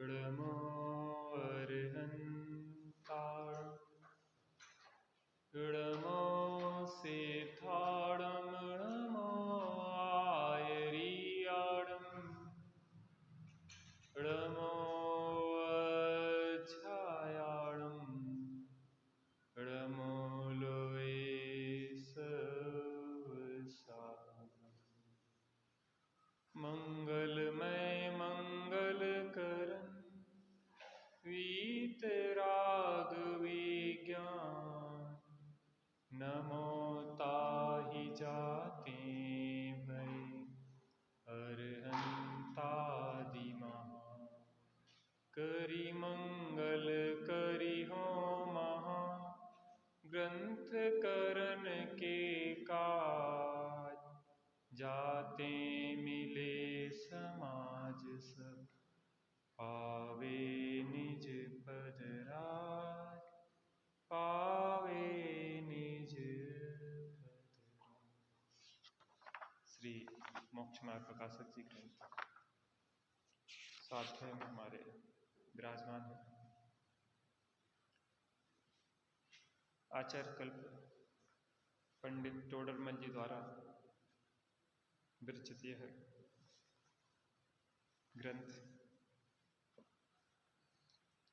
नमो अर्हन्ताम् नमो सिद्धाणं नमो आयर्याणं नमो अच्छायाणं नमो लोये सवसानम् मंगलमय मंगलकरण वीतराग विज्ञान नमो ताहि जाते भय अरहंतादिमहा करि मंगल करि हो महा ग्रंथ करण के काज जाते मिले समाज सब पावे निज पद राज पावे निज पद राज। श्री मोक्ष मार्ग प्रकाशक जी ग्रंथ स्वाध्याय में हमारे विराजमान है आचार्य कल्प पंडित टोडरमल जी द्वारा विरचित यह ग्रंथ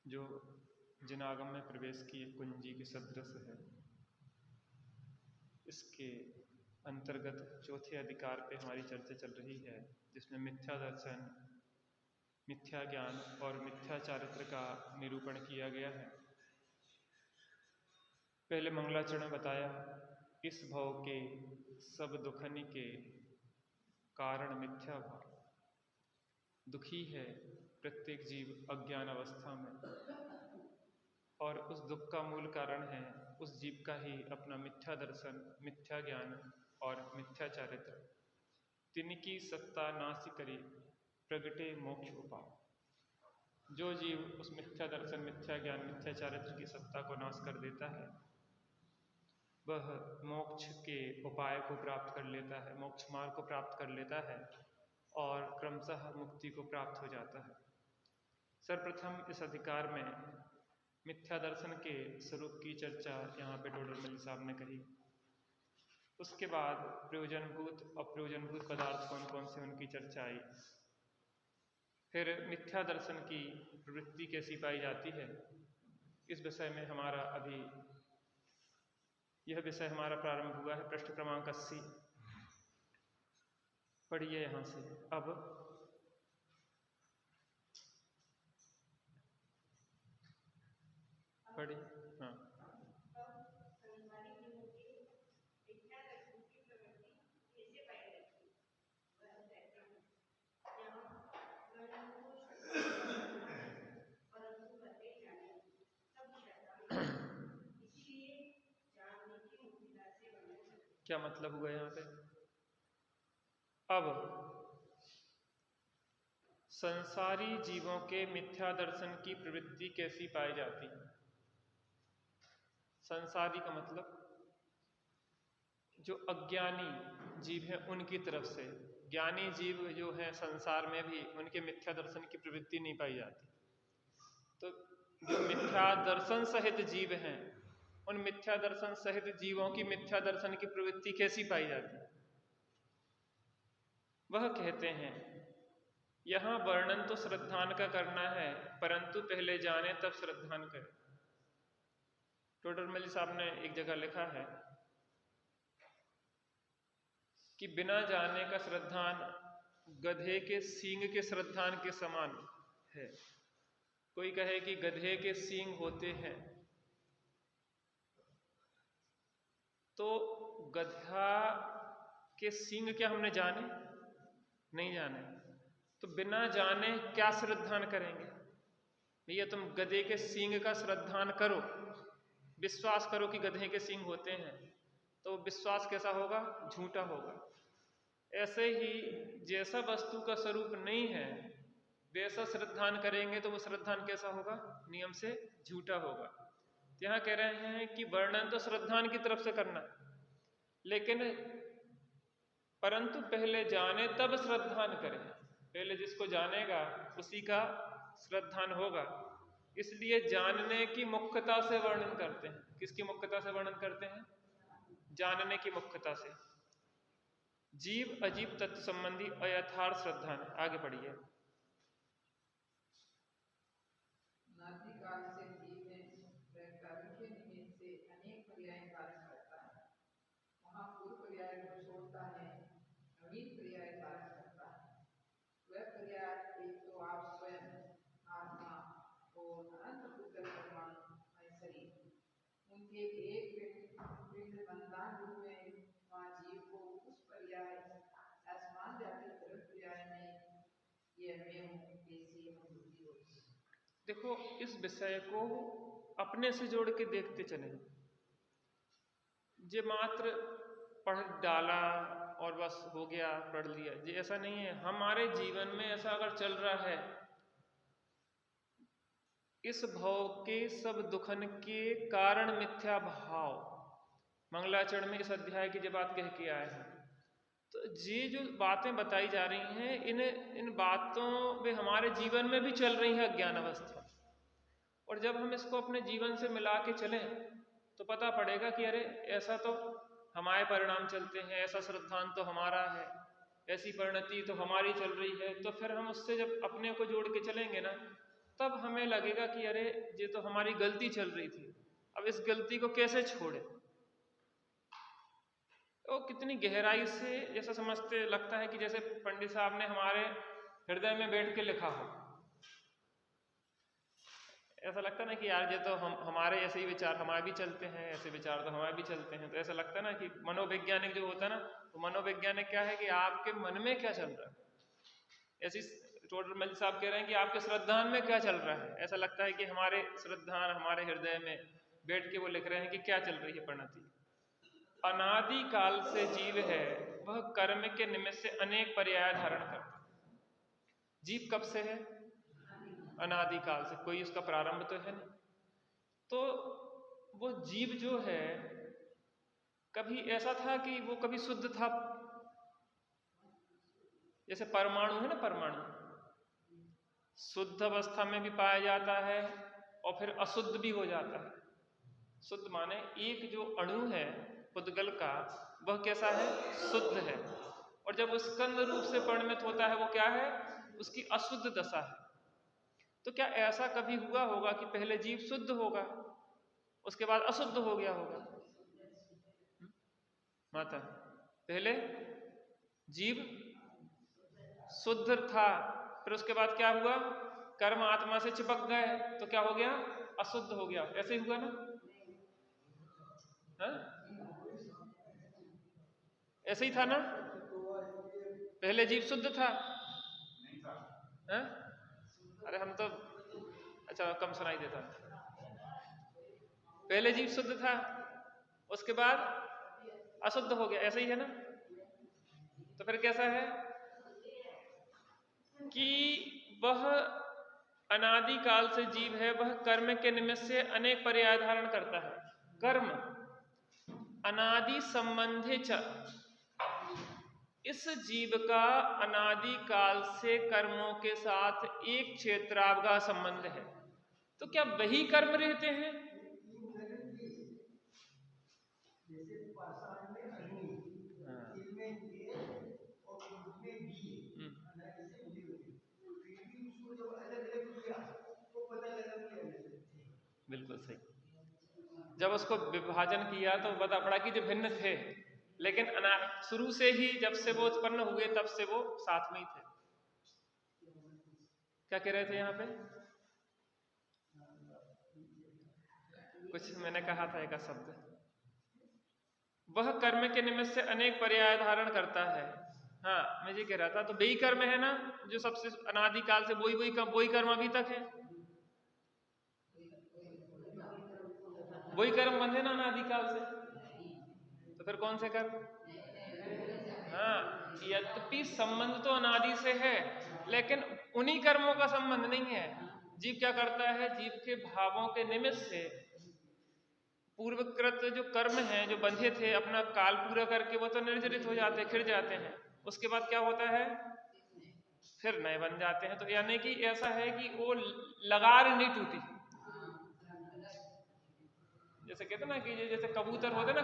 जो जिनागम में प्रवेश की कुंजी की सदृश है। इसके अंतर्गत चौथे अधिकार पे हमारी चर्चा चल रही है, जिसमें मिथ्या दर्शन, मिथ्या ज्ञान और मिथ्या चारित्र का निरूपण किया गया है। पहले मंगलाचरण बताया इस भव के सब दुखनि के कारण मिथ्या भाव। दुखी है प्रत्येक जीव अज्ञान अवस्था में, और उस दुख का मूल कारण है उस जीव का ही अपना मिथ्या दर्शन, मिथ्या ज्ञान और मिथ्या चारित्र। तिनकी सत्ता नाश करी प्रगटे मोक्ष उपाय। जो जीव उस मिथ्या दर्शन, मिथ्या ज्ञान, मिथ्या चारित्र की सत्ता को नाश कर देता है, वह मोक्ष के उपाय को प्राप्त कर लेता है, मोक्ष मार्ग को प्राप्त कर लेता है और क्रमशः मुक्ति को प्राप्त हो जाता है। सर्वप्रथम इस अधिकार में मिथ्या दर्शन के स्वरूप की चर्चा यहाँ पे टोडरमल साहब ने कही। उसके बाद प्रयोजनभूत अप्रयोजनभूत पदार्थ कौन कौन से उनकी चर्चा आई। फिर मिथ्या दर्शन की प्रवृत्ति कैसी पाई जाती है, इस विषय में हमारा अभी यह विषय हमारा प्रारंभ हुआ है। पृष्ठ क्रमांक 80 पढ़िए यहाँ से। अब पढ़िए। हाँ, क्या मतलब हुआ यहाँ पे। अब संसारी जीवों के मिथ्या दर्शन की प्रवृत्ति कैसी पाई जाती है। संसारी का मतलब जो अज्ञानी जीव हैं उनकी तरफ से। ज्ञानी जीव जो हैं संसार में भी उनके मिथ्या दर्शन की प्रवृत्ति नहीं पाई जाती। तो जो मिथ्या दर्शन सहित जीव हैं, उन मिथ्या दर्शन सहित जीवों की मिथ्या दर्शन की प्रवृत्ति कैसी पाई जाती है। वह कहते हैं यहां वर्णन तो श्रद्धान का करना है, परंतु पहले जाने तब श्रद्धान करें। टोडरमल साहब ने एक जगह लिखा है कि बिना जाने का श्रद्धान गधे के सींग के श्रद्धान के समान है। कोई कहे कि गधे के सींग होते हैं, तो गधा के सींग क्या हमने जाने? नहीं जाने। तो बिना जाने क्या श्रद्धान करेंगे? भैया तुम गधे के सींग का श्रद्धान करो, विश्वास करो कि गधे के सींग होते हैं, तो विश्वास कैसा होगा? झूठा होगा। ऐसे ही जैसा वस्तु का स्वरूप नहीं है वैसा श्रद्धान करेंगे तो वो श्रद्धान कैसा होगा? नियम से झूठा होगा। तो यहाँ कह रहे हैं कि वर्णन तो श्रद्धान की तरफ से करना, लेकिन परंतु पहले जाने तब श्रद्धान करें। पहले जिसको जानेगा उसी का श्रद्धान होगा। इसलिए जानने की मुख्यता से वर्णन करते हैं। किसकी मुख्यता से वर्णन करते हैं? जानने की मुख्यता से। जीव अजीव तत्व संबंधी अयथार्थ श्रद्धान। आगे पढ़िए। नादिकाल से जीव है, वह कर्म के निमित्त से अनेक पर्याय धारण करता है। वहाँ पूर्व पर्याय को छोड़ता है, नवीन पर्याय धारण करता है। वह पर्याय एक तो आप स्वयं, आत्मा और अनंत पुत्र परमाणु में शरीर, उनके एक पिंड बंधन रूप में वहाँ जीव को उस पर्याय आसमान जाति तरफ पर्याय में यह मैं हूँ ऐसी अनुभूति होती है। देखो, इस विषय को अपने से जोड़ के देखते चले। जे मात्र पढ़ डाला और बस हो गया, पढ़ लिया, ये ऐसा नहीं है। हमारे जीवन में ऐसा अगर चल रहा है, इस भव के सब दुखन के कारण मिथ्या भाव, मंगलाचरण में इस अध्याय की जो बात कह के आए हैं, तो ये जो बातें बताई जा रही हैं, इन बातों में हमारे जीवन में भी चल रही है अज्ञान अवस्था। और जब हम इसको अपने जीवन से मिला के चलें तो पता पड़ेगा कि अरे ऐसा तो हमारे परिणाम चलते हैं, ऐसा श्रद्धांत तो हमारा है, ऐसी परिणति तो हमारी चल रही है। तो फिर हम उससे जब अपने को जोड़ के चलेंगे ना, तब हमें लगेगा कि अरे ये तो हमारी गलती चल रही थी, अब इस गलती को कैसे छोड़े। तो कितनी गहराई से जैसा समझते लगता है कि जैसे पंडित साहब ने हमारे हृदय में बैठ के लिखा हो। ऐसा लगता ना कि यार ये तो हमारे ऐसे ही विचार हमारे भी चलते हैं, ऐसे विचार तो हमारे भी चलते हैं। तो ऐसा लगता है ना कि मनोवैज्ञानिक जो होता है ना, तो मनोवैज्ञानिक क्या है कि आपके मन में क्या चल रहा है। ऐसी टोडरमल साहब कह रहे हैं कि आपके श्रद्धान में क्या चल रहा है। ऐसा लगता है कि हमारे श्रद्धान हमारे हृदय में बैठ के वो लिख रहे हैं कि क्या चल रही है परिणति। अनादि काल से जीव है, वह कर्म के निमित्त से अनेक पर्याय धारण करता है। जीव कब से है? अनादि काल से। कोई उसका प्रारंभ तो है नहीं। तो वो जीव जो है, कभी ऐसा था कि वो कभी शुद्ध था, जैसे परमाणु है ना, परमाणु शुद्ध अवस्था में भी पाया जाता है और फिर अशुद्ध भी हो जाता है। शुद्ध माने एक जो अणु है पुद्गल का, वह कैसा है? शुद्ध है। और जब वो स्कंद रूप से परिणमित होता है, वो क्या है? उसकी अशुद्ध दशा है। तो क्या ऐसा कभी हुआ होगा कि पहले जीव शुद्ध होगा, उसके बाद अशुद्ध हो गया होगा? माता, पहले जीव शुद्ध था, फिर उसके बाद क्या हुआ? कर्म आत्मा से चिपक गए, तो क्या हो गया? अशुद्ध हो गया। ऐसे ही हुआ ना? हा? ऐसे ही था ना? पहले जीव शुद्ध था। हा? अरे हम तो अच्छा कम सुनाई देता। पहले जीव शुद्ध था, उसके बाद अशुद्ध हो गया। ऐसा ही है ना? तो फिर कैसा है कि वह अनादि काल से जीव है, वह कर्म के निमित्त से अनेक पर्याय धारण करता है। कर्म अनादि संबंधे च, इस जीव का अनादि काल से कर्मों के साथ एक क्षेत्रावगा संबंध है। तो क्या वही कर्म रहते हैं? बिल्कुल सही। जब उसको विभाजन किया तो पता पड़ा कि जो भिन्न थे, लेकिन शुरू से ही जब से वो उत्पन्न हुए तब से वो साथ में ही थे। क्या कह रहे थे यहाँ पे? कुछ मैंने कहा था एक शब्द, वह कर्म के निमित्त से अनेक पर्याय धारण करता है। हाँ, मैं ये कह रहा था, तो वही कर्म है ना जो सबसे अनादि काल से वही कर्म अभी तक है। वही कर्म बंधे ना अनादि काल से, तो फिर कौन से कर्म? हाँ, यद्यपि संबंध तो अनादि से है, लेकिन उन्हीं कर्मों का संबंध नहीं है। जीव क्या करता है? जीव के भावों के निमित्त से पूर्वकृत जो कर्म हैं, जो बंधे थे, अपना काल पूरा करके वो तो निर्जरित हो जाते, खिर जाते हैं। उसके बाद क्या होता है? फिर नए बन जाते हैं। तो यानी कि ऐसा है कि वो लगार नहीं टूटी। जैसे कहते ना कि जैसे कबूतर होते ना,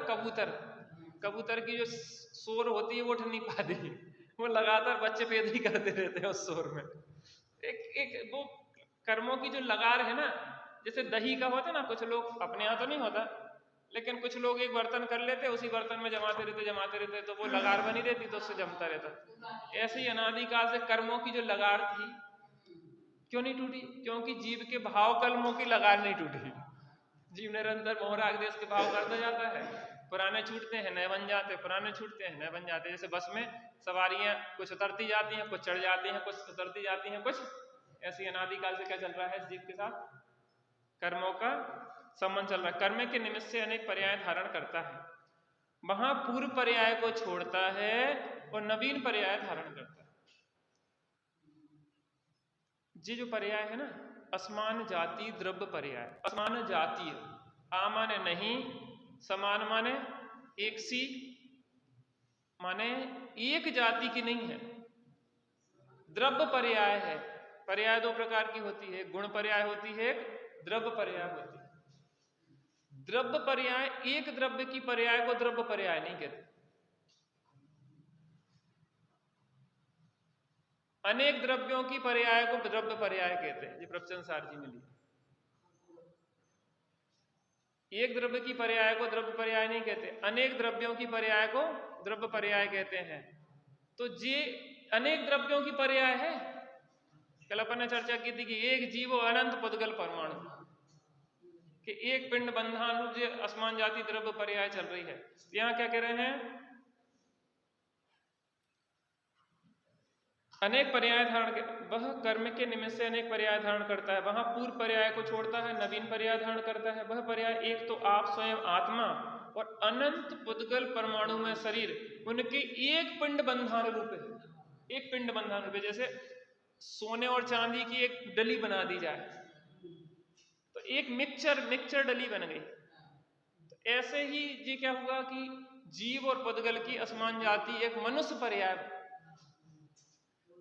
कबूतर की जो शोर होती है वो उठ नहीं पाती, वो लगातार बच्चे पैदा ही करते रहते हैं उस शोर में। एक वो कर्मों की जो लगार है ना, जैसे दही का होता है ना, कुछ लोग अपने यहाँ तो नहीं होता, लेकिन कुछ लोग एक बर्तन कर लेते, उसी बर्तन में जमाते रहते, तो वो लगार बनी रहती, तो उससे जमता रहता। ऐसे ही अनादिकाल से कर्मों की जो लगार थी क्यों नहीं टूटी? क्योंकि जीव के भाव कर्मों की लगार नहीं टूटी। जीव निरंतर मोहराग देश के भाव करता जाता है, पुराने छूटते हैं नए बन जाते, पुराने छूटते हैं नए बन जाते। जैसे बस में सवारियां कुछ उतरती जाती हैं, कुछ चढ़ जाती हैं, कुछ उतरती जाती हैं, कुछ ऐसी अनादिकाल से क्या चल रहा है जीव के साथ? कर्मों का संबंध चल रहा है। कर्म के निमित्त से अनेक पर्याय धारण करता है, वहां पूर्व पर्याय को छोड़ता है और नवीन पर्याय धारण करता है। ये जो पर्याय है ना, असमान जाति द्रव्य पर्याय। असमान जातीय, आ माने नहीं, समान माने एक सी, माने एक जाति की नहीं है। द्रव्य पर्याय है। पर्याय दो प्रकार की होती है, गुण पर्याय होती है, एक द्रव्य पर्याय होती है। द्रव्य पर्याय, एक द्रव्य की पर्याय को द्रव्य पर्याय नहीं कहते, अनेक द्रव्यों की पर्याय को द्रव्य पर्याय कहते हैं। ये प्रवचन सार जी मिली। एक द्रव्य की पर्याय को द्रव्य पर्याय नहीं कहते, अनेक द्रव्यों की पर्याय को द्रव्य पर्याय कहते हैं। तो ये अनेक द्रव्यों की पर्याय है। कल अपन ने चर्चा की थी कि एक जीव अनंत पुद्गल परमाणु, कि एक पिंड बंधान रूप जो असमान जाति द्रव्य पर्याय चल रही है। यहां क्या कह रहे हैं? अनेक पर्याय धारण के, वह कर्म के निमित्त से अनेक पर्याय धारण करता है, वहां पूर्व पर्याय को छोड़ता है, नवीन पर्याय धारण करता है। वह पर्याय एक तो आप स्वयं आत्मा और अनंत पुद्गल परमाणु में शरीर, उनके एक पिंड बंधान रूप है। एक पिंड बंधान रूप है। जैसे सोने और चांदी की एक डली बना दी जाए तो एक मिक्सचर डली बन गई। तो ऐसे ही ये क्या हुआ कि जीव और पुद्गल की असमान जाति एक मनुष्य पर्याय।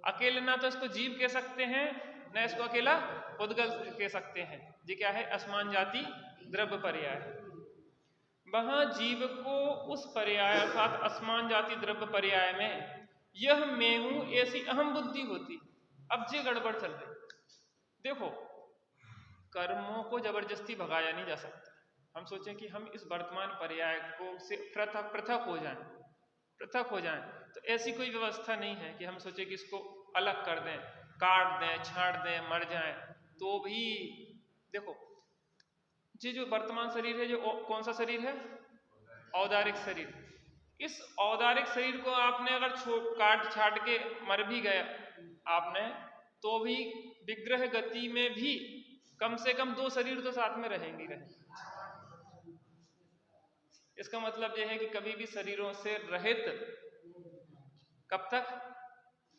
अकेले ना तो इसको जीव कह सकते हैं, न इसको अकेला पुद्गल कह सकते हैं। ये क्या है? असमान जाति द्रव्य पर्याय। वहां जीव को उस पर्याय अर्थात असमान जाति द्रव्य पर्याय में यह मैं हूं ऐसी अहम बुद्धि होती। अब ये गड़बड़ चल रही। देखो, कर्मों को जबरदस्ती भगाया नहीं जा सकता। हम सोचें कि हम इस वर्तमान पर्याय को से पृथक हो जाएं, तो ऐसी कोई व्यवस्था नहीं है कि हम सोचें कि इसको अलग कर दें, काट दें, छांट दें, मर जाएं। तो भी देखो, ये जो वर्तमान शरीर है, जो कौन सा शरीर है? औदारिक शरीर। इस औदारिक शरीर को आपने अगर काट छाट के मर भी गया आपने, तो भी विग्रह गति में भी कम से कम 2 शरीर तो साथ में रहेंगे। इसका मतलब यह है कि कभी भी शरीरों से रहित, कब तक?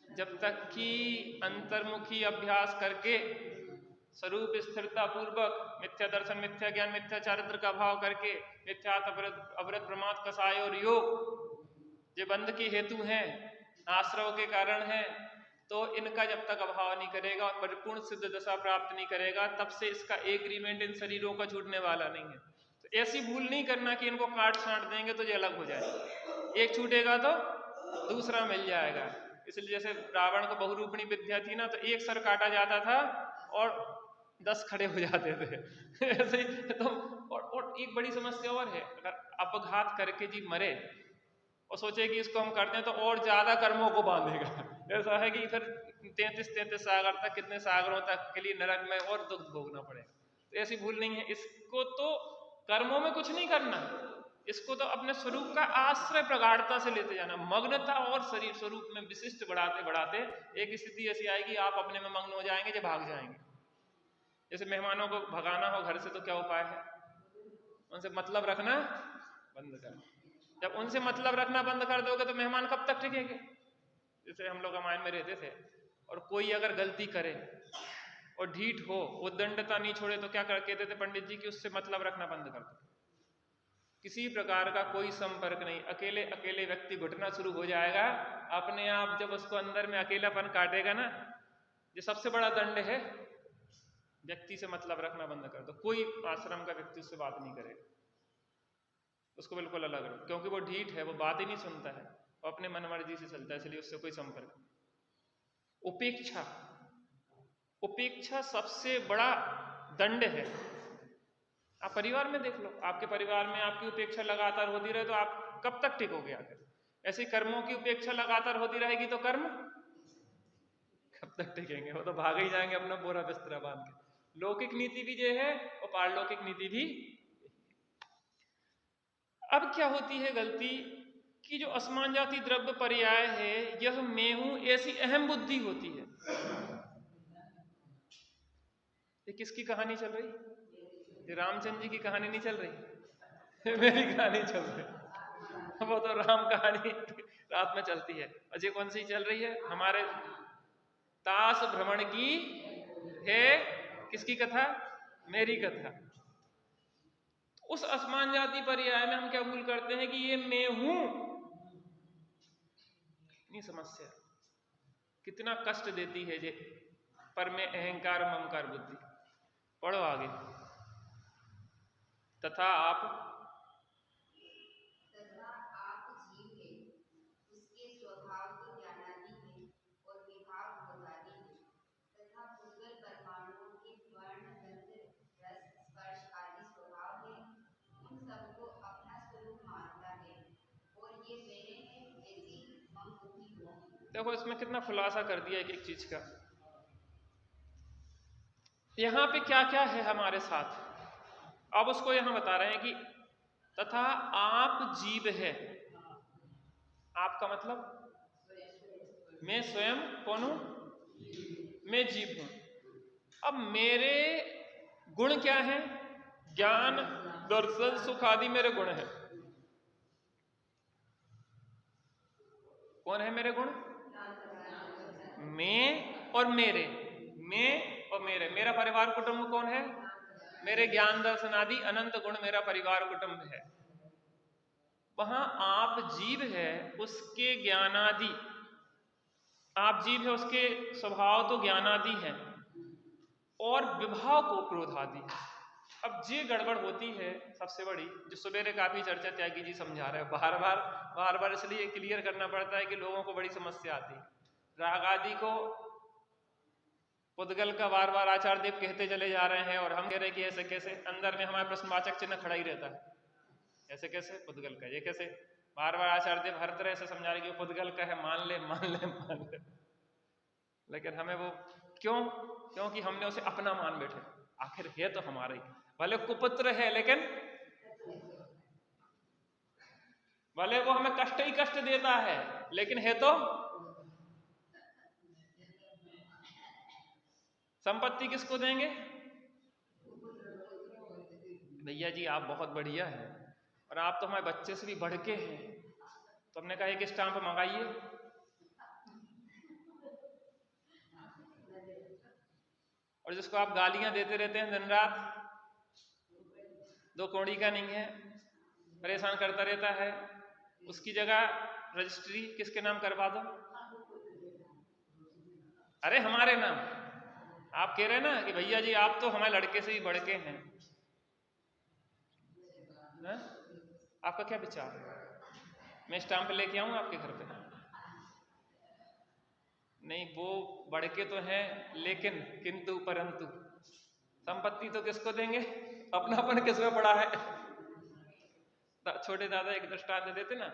जब तक कि अंतर्मुखी अभ्यास करके स्वरूप स्थिरता पूर्वक मिथ्या दर्शन, मिथ्या ज्ञान, मिथ्या चारित्र का भाव करके मिथ्यात अवृत प्रमाद कसाय और योग ये बंध के हेतु हैं, आश्रव के कारण हैं। तो इनका जब तक अभाव नहीं करेगा और परिपूर्ण सिद्ध दशा प्राप्त नहीं करेगा, तब से इसका एग्रीमेंट इन शरीरों का छूटने वाला नहीं है। तो ऐसी भूल नहीं करना कि इनको काट छांट देंगे तो ये अलग हो जाएगा। एक छूटेगा तो दूसरा मिल जाएगा। इसलिए जैसे रावण को बहुरूपणी विद्या थी ना, तो एक सर काटा जाता था और 10 खड़े हो जाते थे। ऐसे ही तो और एक बड़ी समस्या और है, अगर अपघात करके जी मरे और सोचे कि इसको हम करते हैं तो और ज्यादा कर्मों को बांधेगा। ऐसा है कि फिर 33 सागर तक, कितने सागरों तक के लिए नरक में और दुख भोगना पड़ेगा। तो ऐसी भूल नहीं है। इसको तो कर्मों में कुछ नहीं करना, इसको तो अपने स्वरूप का आश्रय प्रगाढ़ता से लेते जाना, मग्नता और शरीर स्वरूप में विशिष्ट बढ़ाते बढ़ाते एक स्थिति ऐसी आएगी आप अपने में मग्न हो जाएंगे, जो भाग जाएंगे। जैसे मेहमानों को भगाना हो घर से तो क्या उपाय है? उनसे मतलब रखना बंद कर। जब उनसे मतलब रखना बंद कर दोगे तो मेहमान कब तक टिकेंगे? जैसे हम लोग रामायण में रहते थे और कोई अगर गलती करे और ढीठ हो, उद्दंडता नहीं छोड़े, तो क्या कहते थे पंडित जी कि उससे मतलब रखना बंद कर दो। किसी प्रकार का कोई संपर्क नहीं। अकेले अकेले व्यक्ति घुटना शुरू हो जाएगा अपने आप, जब उसको अंदर में अकेलापन काटेगा ना। ये सबसे बड़ा दंड है, व्यक्ति से मतलब रखना बंद कर दो। कोई आश्रम का व्यक्ति उससे बात नहीं करेगा, उसको बिल्कुल अलग रखो, क्योंकि वो ढीठ है, वो बात ही नहीं सुनता है, वो अपने मन मर्जी से चलता है, इसलिए उससे कोई संपर्क नहीं। उपेक्षा, उपेक्षा सबसे बड़ा दंड है। आप परिवार में देख लो, आपके परिवार में आपकी उपेक्षा लगातार होती रहे तो आप कब तक टिकोगे आखिर? ऐसे कर्मों की उपेक्षा लगातार होती रहेगी तो कर्म कब तक टिकेंगे? वो तो भाग ही जाएंगे अपना बोरा बिस्तरा बांध के। लौकिक नीति भी ये है और पारलौकिक नीति भी। अब क्या होती है गलती कि जो असमान जाति द्रव्य पर्याय है, यह मैं हूं ऐसी अहम बुद्धि होती है। ये किसकी कहानी चल रही? ये रामचंद्र जी की कहानी नहीं चल रही, मेरी कहानी चल रही। वो तो राम कहानी रात में चलती है, अजय कौन सी चल रही है? हमारे ताश भ्रमण की है। किसकी कथा? मेरी कथा। उस असमान जाति पर्याय में हम क्या भूल करते हैं कि ये मैं हूं। इतनी समस्या कितना कष्ट देती है ये पर में अहंकार ममकार बुद्धि। पढ़ो आगे। तथा आप जीव है, उसके स्वभाव तो ज्ञानादि है और विभाग भोगादि है। तथा भूतल परमाणुओं के वर्ण गंध रस स्पर्श आदि स्वभाव है, उन सबको अपना स्वरूप मानता है और ये मेरे हैं ऐसी मम बुद्धि होती। देखो इसमें कितना खुलासा कर दिया एक एक चीज का। यहां पे क्या क्या है हमारे साथ, अब उसको यहां बता रहे हैं कि तथा आप जीव है। आपका मतलब मैं स्वयं कौन हूं? मैं जीव हूं। अब मेरे गुण क्या है? ज्ञान दर्शन सुख आदि मेरे गुण है। कौन है मेरे गुण? मैं और मेरे, मैं और मेरे। मेरा परिवार कुटुंब कौन है? मेरे ज्ञान दर्शन आदि अनंत गुण मेरा परिवार कुटुंब है। वहां आप जीव है, उसके ज्ञानादि, आप जीव है उसके स्वभाव तो ज्ञानादि है और विभाव को क्रोधादि। अब ये गड़बड़ होती है सबसे बड़ी, जो सवेरे काफी चर्चा त्यागी जी समझा रहे हैं। बार बार इसलिए क्लियर करना पड़ता है कि लोगों को बड़ी समस्या आती है। राग आदि को पुद्गल का बार बार आचार्य देव कहते चले जा रहे हैं और हम कह रहे हैं कि ऐसे कैसे? अंदर में हमारे प्रश्नवाचक चिन्ह खड़ा ही रहता है। ऐसे कैसे? पुद्गल का ये कैसे? बार बार आचार्य देव हर तरह से समझा रहे कि पुद्गल का है, मान ले मान ले मान ले। लेकिन हमें वो क्यों? क्योंकि हमने उसे अपना मान बैठे। आखिर है तो हमारा ही, भले कुपुत्र है लेकिन भले वो हमें कष्ट ही कष्ट देता है लेकिन है तो। संपत्ति किसको देंगे? भैया जी आप बहुत बढ़िया हैं और आप तो हमारे बच्चे से भी बढ़ के हैं, तो हमने कहा एक स्टाम्प मंगाइए। और जिसको आप गालियां देते रहते हैं दिन रात, 2 कौड़ी का नहीं है, परेशान करता रहता है, उसकी जगह रजिस्ट्री किसके नाम करवा दो? अरे हमारे नाम। आप कह रहे हैं ना कि भैया जी आप तो हमारे लड़के से ही बढ़ के हैं, है? आपका क्या विचार है? मैं स्टाम्प लेके आऊं आपके घर पे? नहीं, वो बढ़ के तो हैं लेकिन किंतु परंतु संपत्ति तो किसको देंगे? अपनापन किसमें पड़ा है? छोटे दादा एक दृष्टांत देते ना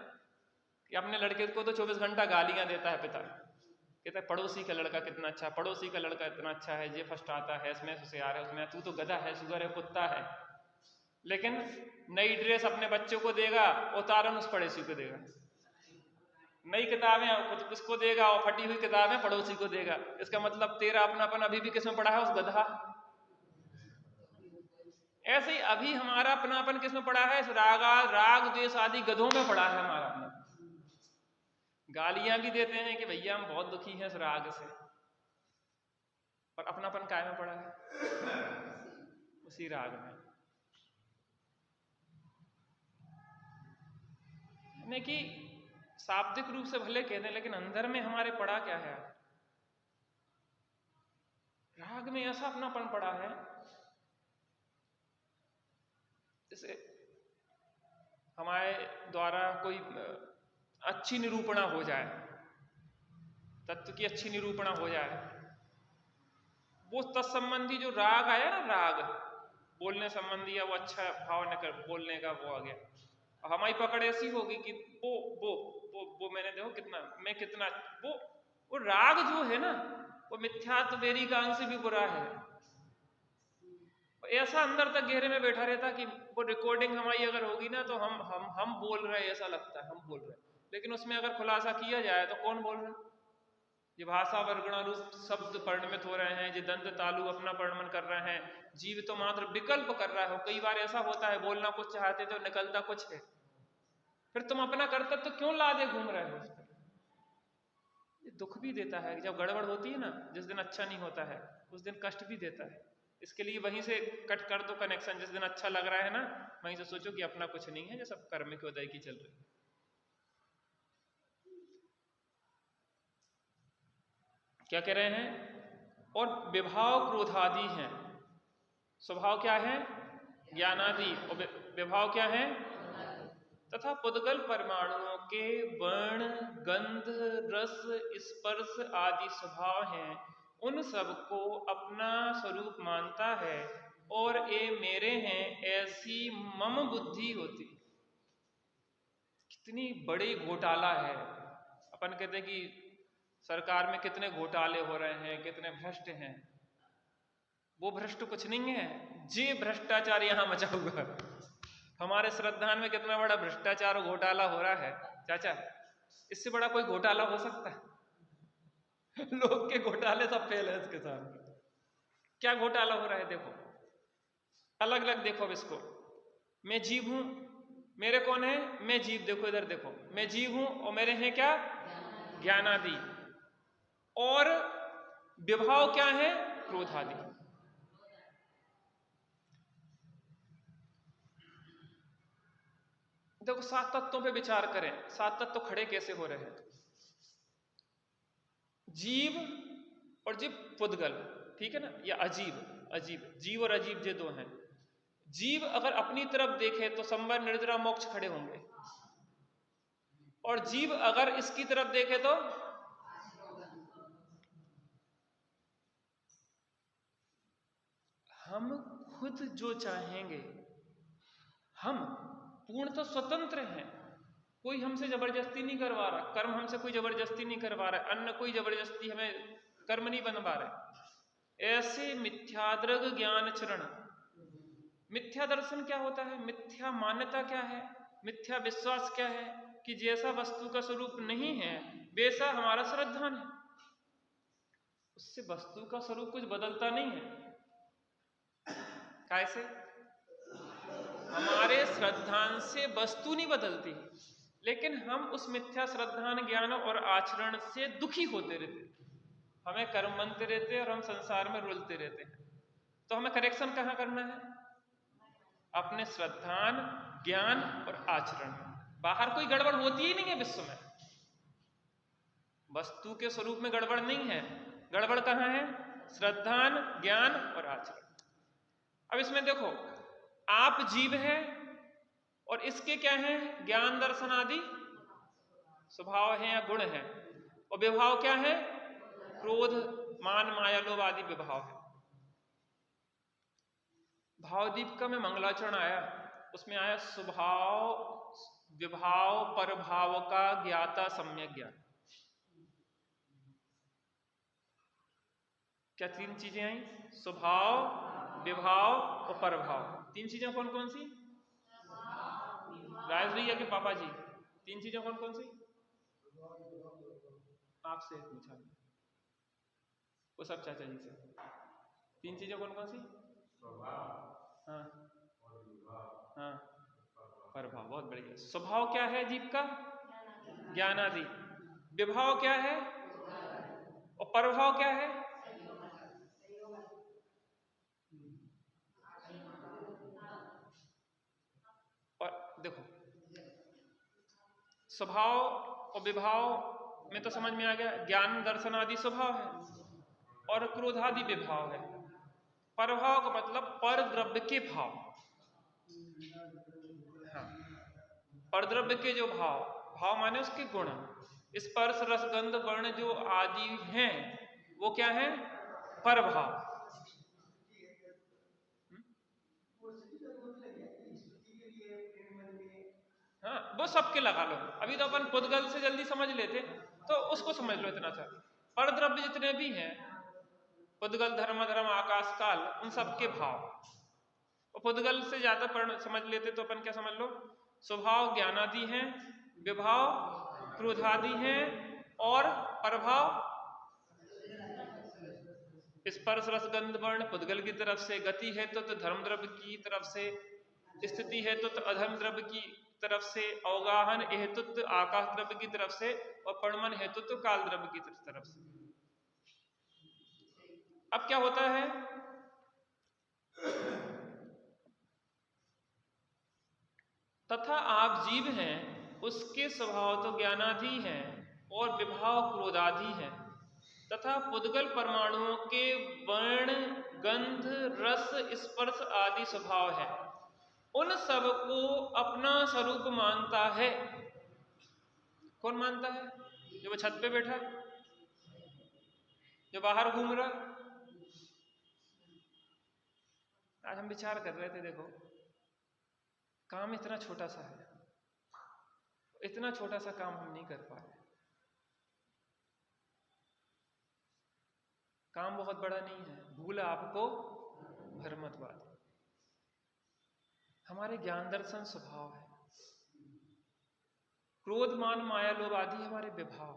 कि अपने लड़के को तो 24 घंटा गालियां देता है पिता, कहता है पड़ोसी का लड़का कितना अच्छा, पड़ोसी का लड़का इतना अच्छा है, ये फर्स्ट आता है, इसमें होशियार है, उसमें तू तो गधा है, सुगर है, कुत्ता है। लेकिन नई ड्रेस अपने बच्चों को देगा, उतारन उस पड़ोसी को देगा। नई किताबें उसको देगा और फटी हुई किताबें पड़ोसी को देगा। इसका मतलब तेरा अपनापन अभी भी किसमें पड़ा है? उस गधा। ऐसे ही अभी हमारा अपनापन किसमें पड़ा है? राग द्वेष आदि गधों में पड़ा है हमारा अपनापन। गालियां भी देते हैं कि भैया हम बहुत दुखी हैं इस राग से, और अपनापन काय में पड़ा है? उसी राग में। यानी कि शाब्दिक रूप से भले कह दें, लेकिन अंदर में हमारे पड़ा क्या है? राग में ऐसा अपनापन पड़ा है, जैसे हमारे द्वारा कोई अच्छी निरूपणा हो जाए, तत्व की अच्छी निरूपणा हो जाए, वो तत्संबंधी जो राग आया ना, राग बोलने संबंधी, या वो अच्छा भाव न कर बोलने का वो आ गया, हमारी पकड़ ऐसी होगी कि वो मैंने देखो कितना, मैं कितना, वो राग जो है ना, वो मिथ्यात्व वेरी का अंश भी बुरा है। ऐसा अंदर तक गहरे में बैठा रहता कि वो रिकॉर्डिंग हमारी अगर होगी ना, तो हम बोल रहे हैं, ऐसा लगता है हम बोल रहे हैं, लेकिन उसमें अगर खुलासा किया जाए तो कौन बोल रहा है? ये भाषा वर्गणारूप शब्द परिणमित हो रहे हैं, ये दंत तालु अपना परिणमन कर रहे हैं, जीव तो मात्र विकल्प कर रहा है। कई बार ऐसा होता है, बोलना कुछ चाहते तो निकलता कुछ है, फिर तुम अपना कर्तव्य तो क्यों लादे घूम रहे हो? ये दुख भी देता है, जब गड़बड़ होती है ना, जिस दिन अच्छा नहीं होता है उस दिन कष्ट भी देता है। इसके लिए वहीं से कट कर दो कनेक्शन। जिस दिन अच्छा लग रहा है ना, वहीं से सोचो कि अपना कुछ नहीं है, जो सब कर्म के उदय की चल रही है। क्या कह रहे हैं? और विभाव क्रोधादि हैं। स्वभाव क्या है? ज्ञानादि। और विभाव क्या है? तथा पुद्गल परमाणुओं के वर्ण, गंध, रस, स्पर्श आदि स्वभाव हैं, उन सबको अपना स्वरूप मानता है और ये मेरे हैं, ऐसी मम बुद्धि होती। कितनी बड़ी घोटाला है। अपन कहते हैं कि सरकार में कितने घोटाले हो रहे हैं, कितने भ्रष्ट हैं। वो भ्रष्ट कुछ नहीं है, जे भ्रष्टाचार यहां मचा हुआ है। हमारे श्रद्धान में कितना बड़ा भ्रष्टाचार और घोटाला हो रहा है चाचा, इससे बड़ा कोई घोटाला हो सकता है? लोग के घोटाले सब फेल है इसके सामने। क्या घोटाला हो रहा है? देखो अलग अलग देखो अब इसको। मैं जीव हूं, मेरे कौन है? मैं जीव। देखो इधर देखो, मैं जीव हूं और मेरे हैं क्या? ज्ञानादि। और विभाव क्या है? क्रोधादि। देखो सात तत्वों पे विचार करें, सात तत्व खड़े कैसे हो रहे हैं? जीव और जीव पुद्गल, ठीक है ना, या अजीब। अजीब, जीव और अजीब ये दो हैं। जीव अगर अपनी तरफ देखे तो संवर, निर्जरा, मोक्ष खड़े होंगे, और जीव अगर इसकी तरफ देखे तो हम खुद जो चाहेंगे, हम पूर्णतः स्वतंत्र हैं। कोई हमसे जबरदस्ती नहीं करवा रहा, कर्म हमसे कोई जबरदस्ती नहीं करवा रहा, अन्न कोई जबरदस्ती हमें कर्म नहीं बनवा रहे। ऐसे मिथ्याद्रग ज्ञान चरण। मिथ्या दर्शन क्या होता है? मिथ्या मान्यता क्या है? मिथ्या विश्वास क्या है? कि जैसा वस्तु का स्वरूप नहीं है वैसा हमारा श्रद्धान है। उससे वस्तु का स्वरूप कुछ बदलता नहीं है। कैसे? हमारे श्रद्धान से वस्तु नहीं बदलती, लेकिन हम उस मिथ्या श्रद्धान, ज्ञान और आचरण से दुखी होते रहते, हमें कर्म बनते रहते और हम संसार में रुलते रहते हैं। तो हमें करेक्शन कहाँ करना है? अपने श्रद्धान, ज्ञान और आचरण। बाहर कोई गड़बड़ होती ही नहीं है विश्व में। वस्तु के स्वरूप में गड़बड़ नहीं है, गड़बड़ कहाँ है? श्रद्धान, ज्ञान और आचरण। अब इसमें देखो, आप जीव है और इसके क्या है? ज्ञान, दर्शन आदि स्वभाव है या गुण है, और विभाव क्या है? क्रोध, मान, माया, लोभ आदि विभाव है। भावदीपिका में मंगलाचरण आया, उसमें आया स्वभाव, विभाव, परभाव का ज्ञाता सम्यक ज्ञान। क्या तीन चीजें आई? स्वभाव, विभाव और परभाव। तीन चीजें कौन कौन सी? राज भैया के पापा जी, तीन चीजें कौन कौन सी? आपसे पूछा वो सब चाचा जी से। तीन चीजें कौन कौन सी? हाँ हाँ, प्रभाव। बहुत बढ़िया। स्वभाव क्या है जीव का? ज्ञानादि। विभाव क्या है? और प्रभाव क्या है? और देखो स्वभाव और विभाव में तो समझ में आ गया, ज्ञान दर्शन आदि स्वभाव है और क्रोध आदि विभाव है। परभाव का मतलब पर द्रव्य के भाव। हाँ, पर द्रव्य के जो भाव, भाव माने उसके गुण, स्पर्श रस गंध वर्ण जो आदि हैं वो क्या है? परभाव। हाँ, वो सबके लगा लो। अभी तो अपन पुद्गल से जल्दी समझ लेते, तो उसको समझ लो इतना सा। पर द्रव्य जितने भी हैं, पुद्गल धर्म धर्म आकाश काल, उन सबके भाव। और पुद्गल से ज्यादा पढ़ समझ लेते तो अपन क्या समझ लो, स्वभाव ज्ञानादि हैं, विभाव क्रोधादि हैं और प्रभाव स्पर्श रस गंध वर्ण पुद्गल की तरफ से, गति है तो धर्म द्रव्य की तरफ से, स्थिति है तो अधर्म द्रव्य की तरफ से, अवगाहन हेतुत्व आकाश द्रव्य की तरफ से और परमन हेतुत्व काल द्रव्य की तरफ से। अब क्या होता है, तथा आप जीव हैं, उसके स्वभाव तो ज्ञानादि हैं और विभाव क्रोधादि हैं, तथा पुद्गल परमाणुओं के वर्ण गंध रस स्पर्श आदि स्वभाव है। उन सब को अपना स्वरूप मानता है। कौन मानता है? जो वो छत पे बैठा, जो बाहर घूम रहा। आज हम विचार कर रहे थे, देखो काम इतना छोटा सा है, इतना छोटा सा काम हम नहीं कर पा रहे। काम बहुत बड़ा नहीं है, भूल आपको भर मत बात। हमारे ज्ञान दर्शन स्वभाव है, क्रोध मान माया लोभ आदि हमारे विभाव,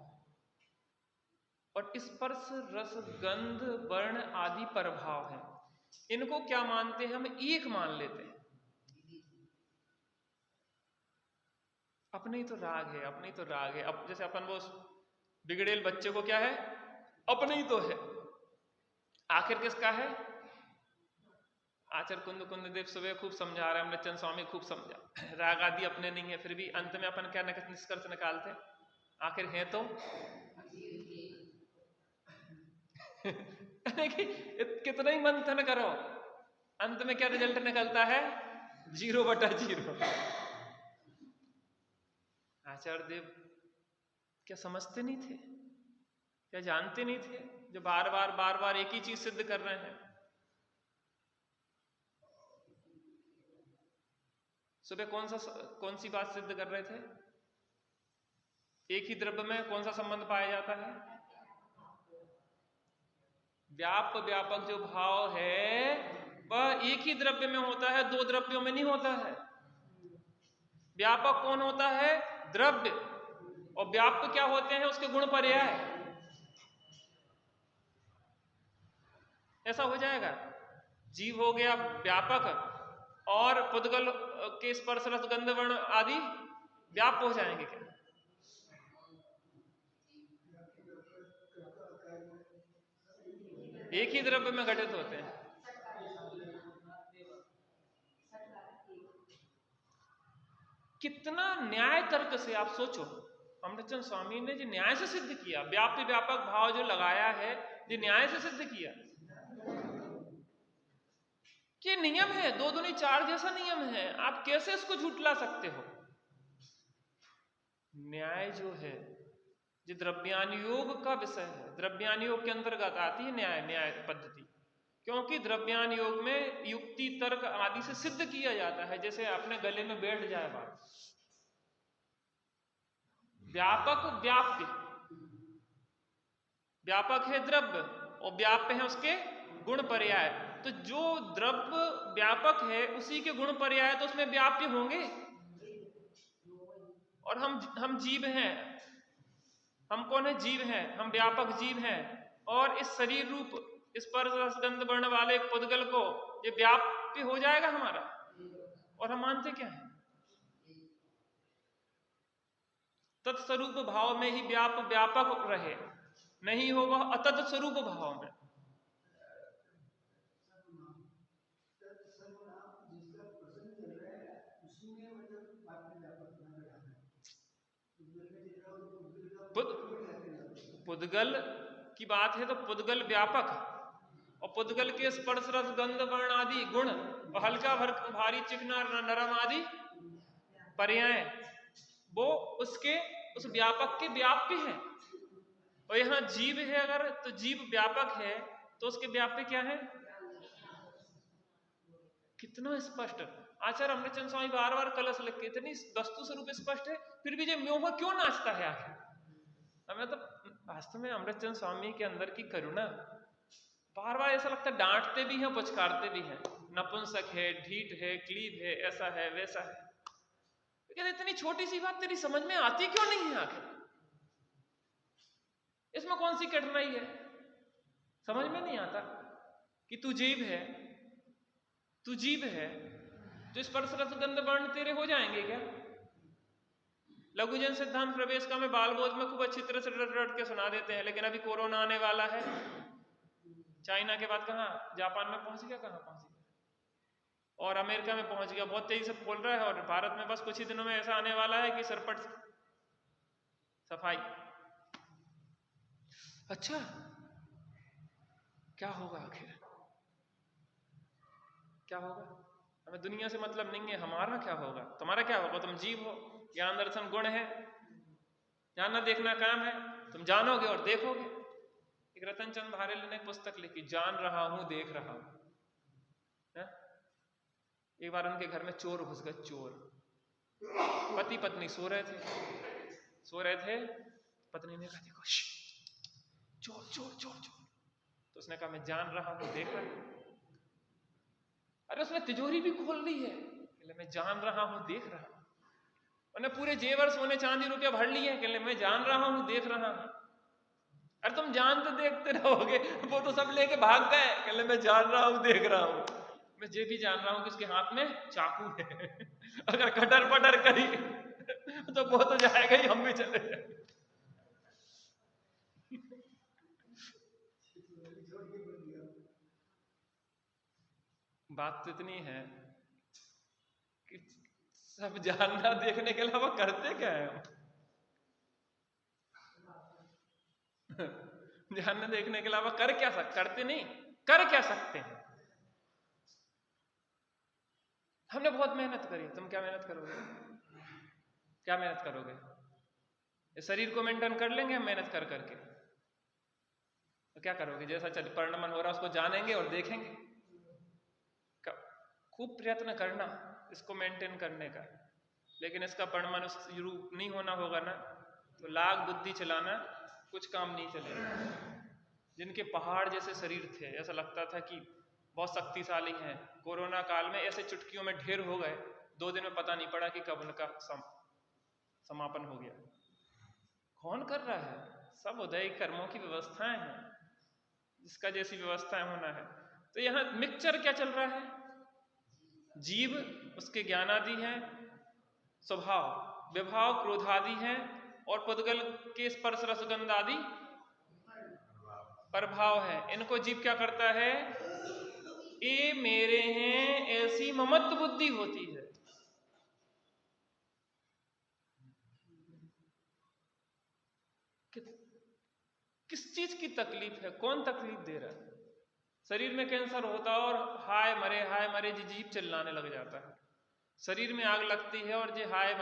और स्पर्श रस गंध वर्ण आदि प्रभाव है। इनको क्या मानते हैं? हम एक मान लेते हैं। अपने ही तो राग है, अपने ही तो राग है। अब जैसे अपन वो बिगड़ेल बच्चे को क्या है? अपने ही तो है। आखिर किसका है? आचार्य कुंद देव सुबह खूब समझा रहे हैं, अमृतचंद स्वामी खूब समझा, राग आदि अपने नहीं है, फिर भी अंत में अपन क्या निष्कर्ष निकालते हैं? आखिर है तो कितना ही मंथन करो, अंत में क्या रिजल्ट निकलता है? 0/0। आचार्य देव क्या समझते नहीं थे? क्या जानते नहीं थे? जो बार बार एक ही चीज सिद्ध कर रहे हैं। सुबह कौन सी बात सिद्ध कर रहे थे? एक ही द्रव्य में कौन सा संबंध पाया जाता है? व्यापक जो भाव है वह एक ही द्रव्य में होता है, दो द्रव्यों में नहीं होता है। व्यापक कौन होता है? द्रव्य। और व्याप्त क्या होते हैं? उसके गुण पर्याय। ऐसा हो जाएगा, जीव हो गया व्यापक और पुद्गल के स्पर्श रस गंध वर्ण आदि व्याप्त हो जाएंगे क्या? एक ही द्रव्य में घटित होते हैं। कितना न्याय तर्क से आप सोचो, अमृतचंद स्वामी ने जो न्याय से सिद्ध किया, व्याप्ति व्यापक भाव जो लगाया है, जो न्याय से सिद्ध किया। ये नियम है, 2 दूनी 4 जैसा नियम है, आप कैसे इसको झुठला सकते हो? न्याय जो है, जो द्रव्यान योग का विषय है, द्रव्यान योग के अंतर्गत आती है न्याय पद्धति, क्योंकि द्रव्यान योग में युक्ति तर्क आदि से सिद्ध किया जाता है। जैसे अपने गले में बैठ जाए बात, व्यापक व्याप्ति, व्यापक है द्रव्य और व्याप्य है उसके गुण पर्याय। तो जो द्रव्य व्यापक है उसी के गुण पर्याय तो उसमें व्याप्य होंगे। और हम जीव हैं, हम कौन है? जीव हैं, हम व्यापक जीव हैं। और इस शरीर रूप स्पर्श रस गंध वर्ण वाले पुद्गल को ये व्याप्य हो जाएगा हमारा, और हम मानते क्या है? तत्स्वरूप भाव में ही व्यापक रहे, नहीं हो वह अतत स्वरूप भाव में। पुद्गल की बात है तो पुद्गल व्यापक, और पुद्गल के स्पर्श रस गंध वर्ण आदि गुण और हल्का भारी चिकना नरम आदि पर्याय, वो उसके उस व्यापक के व्याप्य है। और यहाँ जीव है अगर, तो जीव व्यापक है तो उसके व्याप्य क्या है? कितना स्पष्ट। आचार्य अमृतचंद स्वामी बार बार कलश लिख के इतनी वस्तु स्वरूप स्पष्ट है, फिर भी जो म्योह क्यों नाचता है आखिर? हमें तो वास्तव में अमृतचंद स्वामी के अंदर की करुणा, बार बार ऐसा लगता है डांटते भी हैं पुचकारते भी हैं, नपुंसक है, ढीठ है, क्लीब है, ऐसा है वैसा है। लेकिन इतनी छोटी सी बात तेरी समझ में आती क्यों नहीं है आखिर? इसमें कौन सी कठिनाई है? समझ में नहीं आता कि तू जीव है, तू जीव है तो स्पर्श रस गंध वर्ण तेरे हो जाएंगे क्या? लघुजन सिद्धांत प्रवेश का में बाल बोध में खूब अच्छी तरह से रट के सुना देते हैं, लेकिन अभी कोरोना आने वाला है, चाइना के बाद कहाँ, जापान में पहुंच गया, कहाँ पहुंच गया, और अमेरिका में पहुंच गया, बहुत तेजी से फैल रहा है, और भारत में बस कुछ ही दिनों में ऐसा आने वाला है कि सरपट सफाई। अच्छा क्या होगा आखिर? क्या होगा? हमें दुनिया से मतलब नहीं है, हमारा क्या होगा, तुम्हारा क्या होगा? तुम जीव हो, ज्ञान दर्शन गुण है, जानना देखना काम है, तुम जानोगे और देखोगे। एक रतन चंद भारेल ने पुस्तक लिखी, जान रहा हूं देख रहा हूं। एक बार उनके घर में चोर घुस गए, चोर, पति पत्नी सो रहे थे, पत्नी ने कहा देखो चोर चोर चोर चोर, तो उसने कहा मैं जान रहा हूं देख रहा हूं। अरे उसने तिजोरी भी खोल ली है, मैं जान रहा हूं देख रहा हूं। उन्हें पूरे जेवर सोने चांदी रुपया भर लिए हैं, कहले मैं जान रहा हूं देख रहा हूं। अरे तुम जान तो देखते रहोगे, वो तो सब लेके भाग गए, कहले मैं जान रहा हूं देख रहा हूं। मैं ये भी जान रहा हूं कि उसके हाथ में चाकू है, अगर कटर पटर करी तो वो तो जाएगा ही, हम भी चले जाए। बात तो इतनी है कि सब जानना देखने के अलावा करते क्या है हम? जानना देखने के अलावा कर क्या सकते? करते नहीं, कर क्या सकते हैं? हमने बहुत मेहनत करी, तुम क्या मेहनत करोगे? क्या मेहनत करोगे? इस शरीर को मेंटेन कर लेंगे हम मेहनत कर करके, तो क्या करोगे? जैसा परिणमन हो रहा है उसको जानेंगे और देखेंगे। खूब प्रयत्न करना इसको मेंटेन करने का, लेकिन इसका परिणमन उस रूप नहीं होना होगा ना, तो लाख बुद्धि चलाना कुछ काम नहीं चलेगा। जिनके पहाड़ जैसे शरीर थे, ऐसा लगता था कि बहुत शक्तिशाली हैं, कोरोना काल में ऐसे चुटकियों में ढेर हो गए, 2 दिन में पता नहीं पड़ा कि कब उनका समापन हो गया। कौन कर रहा है? सब उदय कर्मों की व्यवस्थाएं हैं, जिसका जैसी व्यवस्थाएं होना है। तो यहाँ मिक्सचर क्या चल रहा है? जीव उसके ज्ञानादि है, स्वभाव विभाव क्रोधादि है, और पुद्गल के स्पर्श रसगंध आदि प्रभाव है। इनको जीव क्या करता है? ये मेरे हैं ऐसी ममत्व बुद्धि होती है। किस चीज की तकलीफ है? कौन तकलीफ दे रहा है? शरीर में कैंसर होता और हाय मरे जी जीव चिल्लाने लग जाता है। शरीर में आग लगती है और जी हाय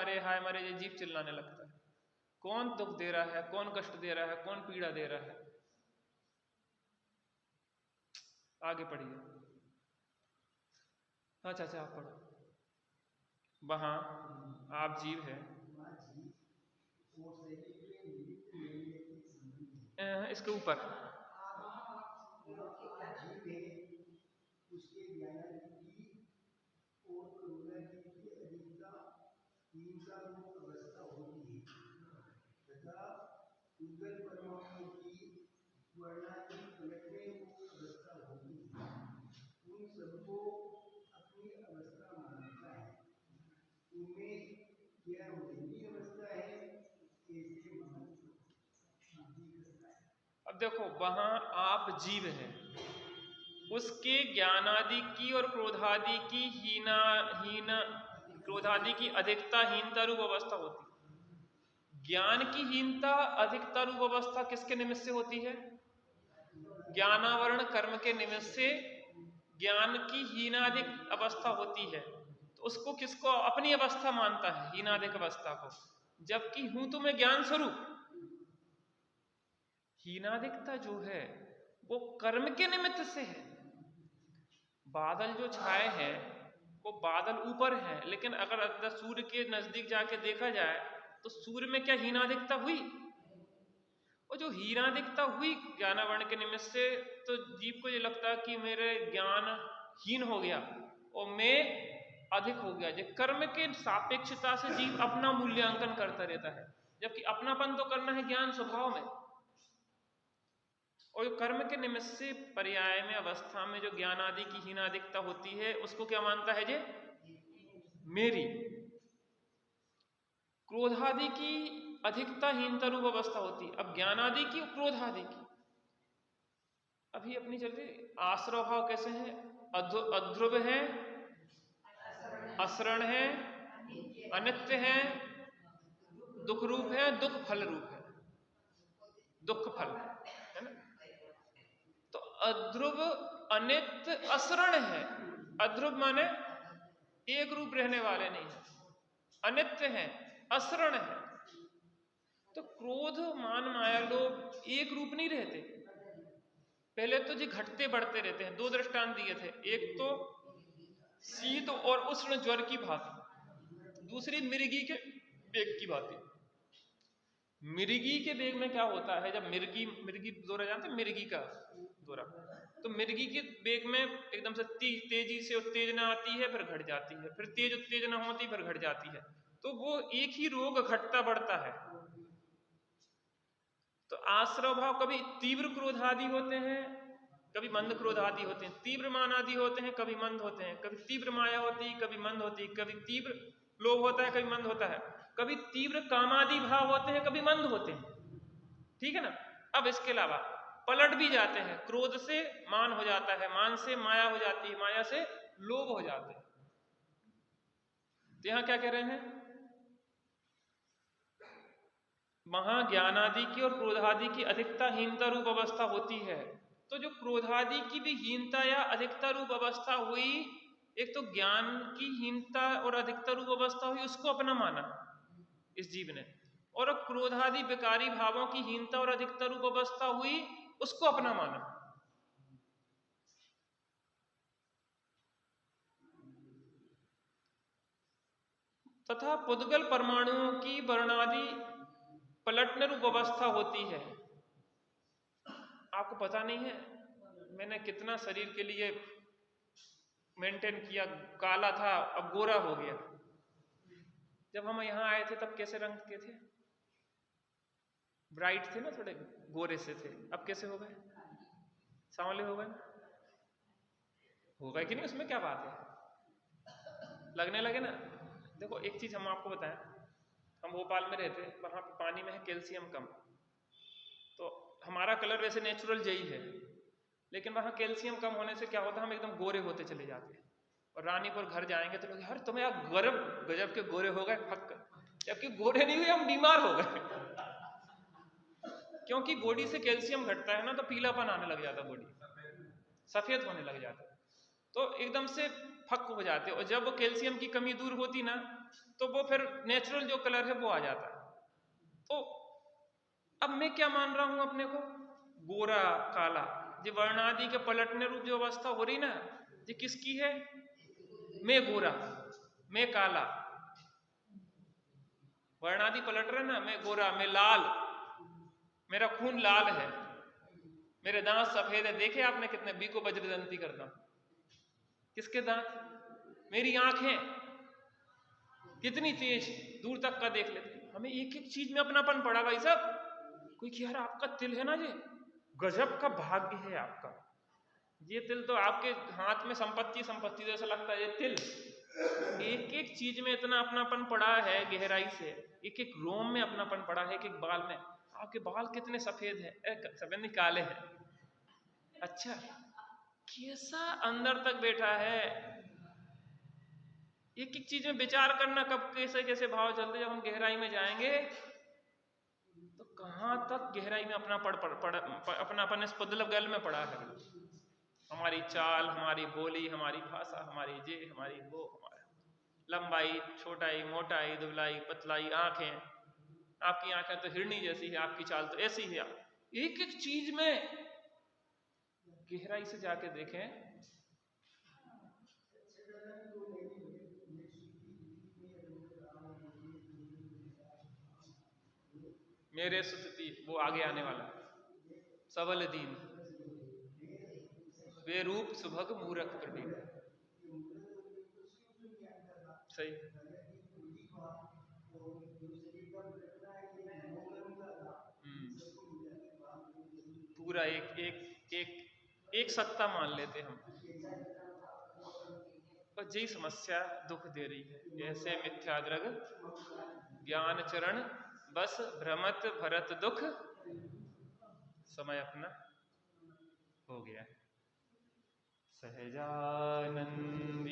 मरे जी जीव चिल्लाने लगता है। कौन दुख दे रहा है? कौन कष्ट दे रहा है? कौन पीड़ा दे रहा है? आगे पढ़िए। हाँ चाचा आप पढ़ो। वहां आप जीव है, इसके ऊपर अब देखो, वहां आप जीव है, उसके ज्ञानादि की और क्रोधादि की क्रोधादि की अधिकता हीनता रूप अवस्था होती है। ज्ञान की हीनता अधिकता रूप अवस्था किसके निमित्त से होती है? ज्ञानावरण कर्म के निमित्त से ज्ञान की हीनाधिक अवस्था होती है। तो उसको किसको अपनी अवस्था मानता है? हीनाधिक अवस्था को, जबकि हूं तो मैं ज्ञान स्वरूप। हीनाधिकता जो है वो कर्म के निमित्त से है। बादल जो छाए हैं वो बादल ऊपर हैं, लेकिन अगर अंदर सूर्य के नजदीक जाके देखा जाए तो सूर्य में क्या हीनाधिकता हुई? और जो हीनाधिकता हुई ज्ञानावरण के निमित्त से, तो जीव को ये लगता है कि मेरे ज्ञान हीन हो गया और मैं अधिक हो गया। जो कर्म के सापेक्षता से जीव अपना मूल्यांकन करता रहता है, जबकि अपनापन तो करना है ज्ञान स्वभाव में। और कर्म के निमित्त से पर्याय में अवस्था में जो ज्ञान आदि की हीनाधिकता होती है उसको क्या मानता है? जे मेरी। क्रोधादि की अधिकता हीनता रूप अवस्था होती है। अब ज्ञान आदि की और क्रोध आदि की अभी अपनी चल रही। आश्रव भाव कैसे हैं? अध्रुव है, असरण है, अनित्य है, दुख रूप है, दुख फल रूप है, दुख फल है ना। तो अध्रुव, अनित्य, असरण है। अध्रुव माने एक रूप रहने वाले नहीं है, अनित्य है, असरण है। तो क्रोध, मान, माया, लोभ एक रूप नहीं रहते। पहले तो जी घटते बढ़ते रहते हैं। दो दृष्टांत दिए थे, एक तो शीत और उष्ण ज्वर की भांति, दूसरी मिर्गी के वेग की भांति। मिर्गी के वेग में क्या होता है? जब मिर्गी दौरा जानते हैं, मिर्गी का दौरा, तो मिर्गी के वेग में एकदम से तेजी से उत्तेजना आती है, फिर घट जाती है, फिर तेज उत्तेजना होती, फिर घट जाती है। तो वो एक ही रोग घटता बढ़ता है। तो आश्रव भाव कभी तीव्र क्रोध आदि होते हैं, कभी मंद क्रोध आदि होते हैं। तीव्र मान आदि होते हैं, कभी मंद होते हैं। कभी तीव्र माया होती है, कभी मंद होती है। कभी तीव्र लोभ होता है, कभी मंद होता है। कभी तीव्र कामादि भाव होते हैं, कभी मंद होते हैं। ठीक है ना। अब इसके अलावा पलट भी जाते हैं। क्रोध से मान हो जाता है, मान से माया हो जाती है, माया से लोभ हो जाते हैं। तो यहां क्या कह रहे हैं? महाज्ञानादि की और क्रोधादि की अधिकता हीनता रूप अवस्था होती है। तो जो क्रोधादि की भी हीनता या अधिकता रूप अवस्था हुई, एक तो ज्ञान की हीनता और अधिकता रूप अवस्था हुई, उसको अपना माना इस जीव ने, और क्रोधादि विकारी भावों की हीनता और अधिकता रूप अवस्था हुई, उसको अपना माना। तथा पुद्गल परमाणुओं की वर्णादि पलटने रूप अवस्था होती है। आपको पता नहीं है मैंने कितना शरीर के लिए मेंटेन किया। काला था, अब गोरा हो गया। जब हम यहाँ आए थे तब कैसे रंग के थे? ब्राइट थे ना, थोड़े गोरे से थे। अब कैसे हो गए? सांवले हो गए। हो गए कि नहीं? उसमें क्या बात है, लगने लगे ना। देखो एक चीज हम आपको बताएं, हम भोपाल में रहते, वहां पानी में है कैल्शियम कम, तो हमारा कलर वैसे नेचुरल यही है, लेकिन वहां कैल्शियम कम होने से क्या होता है, हम एकदम गोरे होते चले जाते हैं। और रानीपुर घर जाएंगे तो लोग, यार तुम्हें यार गजब के गोरे हो गए, फक। जबकि गोरे नहीं हुए, हम बीमार हो गए। क्योंकि बॉडी से कैल्शियम घटता है ना, तो पीलापन आने लग जाता, बॉडी सफेद होने लग जाता, तो एकदम से फक हो जाते। और जब वो कैल्शियम की कमी दूर होती ना, तो वो फिर नेचुरल जो कलर है वो आ जाता है। तो अब मैं क्या मान रहा हूं अपने को? गोरा काला। जो वर्णादि के पलटने रूप जो अवस्था हो रही ना, ये किसकी है? मैं गोरा, मैं काला। वर्णादि पलट रहे ना, मैं गोरा, मैं लाल, मेरा खून लाल है, मेरे दांत सफेद है। देखे आपने कितने बीको वज्रदंती करता? किसके दांत? मेरी आंखें कितनी तेज, दूर तक का देख लेते। हमें एक एक चीज में अपनापन पड़ा भाई साहब। कोई कह रहा आपका तिल है ना, ये गजब का भाग्य है आपका। ये तिल तो आपके हाथ में संपत्ति जैसा लगता है। ये तिल, एक एक चीज में इतना अपनापन पड़ा है गहराई से। एक एक रोम में अपनापन पड़ा है, एक एक बाल में। आपके बाल कितने सफेद हैं, सफेद नहीं काले हैं। अच्छा, कैसा अंदर तक बैठा है। एक एक चीज में विचार करना, कब कैसे कैसे भाव चलते। जब हम गहराई में जाएंगे कहाँ तक गहराई में अपना अपनापन इस पदलव गल में पड़ा है। हमारी चाल, हमारी बोली, हमारी भाषा, हमारी ये, हमारी वो, हमारा लंबाई, छोटाई, मोटाई, दुबलाई, पतलाई, आंखें, आपकी आंखें तो हिरनी जैसी है, आपकी चाल तो ऐसी है। एक एक चीज में गहराई से जाके देखें। मेरे सुतती, वो आगे आने वाला सबल दीन, वे रूप सुभग मूरख प्रदीप। सही। पूरा एक एक एक एक सत्ता मान लेते हम, पर यही समस्या दुख दे रही है। ऐसे मिथ्याद्रग ज्ञान चरण बस भ्रमत भरत दुख, समय अपना हो गया। सहजानंद